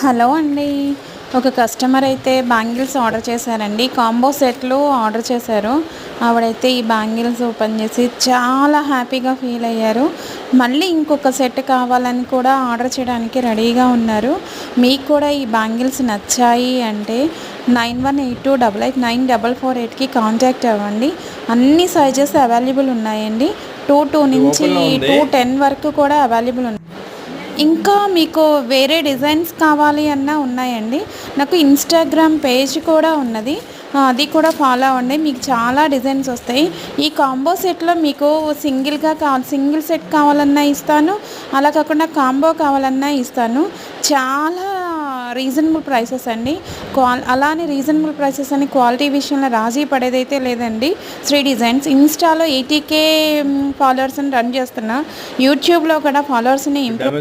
Hello అండి. ఒక customer అయితే బ్యాంగిల్స్ ఆర్డర్ చేశారండి. కాంబో సెట్లు ఆర్డర్ చేశారు. ఆవిడైతే ఈ బ్యాంగిల్స్ ఓపెన్ చేసి చాలా హ్యాపీగా ఫీల్ అయ్యారు. మళ్ళీ ఇంకొక సెట్ కావాలని కూడా ఆర్డర్ చేయడానికి రెడీగా ఉన్నారు. మీకు కూడా ఈ బ్యాంగిల్స్ నచ్చాయి అంటే 9182889448కి కాంటాక్ట్ అవ్వండి. అన్ని సైజెస్ అవైలబుల్ ఉన్నాయండి. 2 నుంచి 210 వరకు కూడా అవైలబుల్ ఉన్నాయి. ఇంకా మీకు వేరే డిజైన్స్ కావాలి అన్నా ఉన్నాయండి. నాకు ఇన్స్టాగ్రామ్ పేజ్ కూడా ఉన్నది. అది కూడా ఫాలో అవ్వండి. మీకు చాలా డిజైన్స్ వస్తాయి. ఈ కాంబో సెట్లో మీకు సింగిల్ సెట్ కావాలన్నా ఇస్తాను, అలా కాకుండా కాంబో కావాలన్నా ఇస్తాను. చాలా రీజనబుల్ ప్రైసెస్ అండి. అలానే రీజనబుల్ ప్రైసెస్ అని క్వాలిటీ విషయంలో రాజీ పడేదైతే లేదండి. శ్రీ డిజైన్స్ ఇన్స్టాలో 80K ఫాలోవర్స్ని రన్ చేస్తున్నా. యూట్యూబ్లో కూడా ఫాలోవర్స్ని ఇంప్రూవ్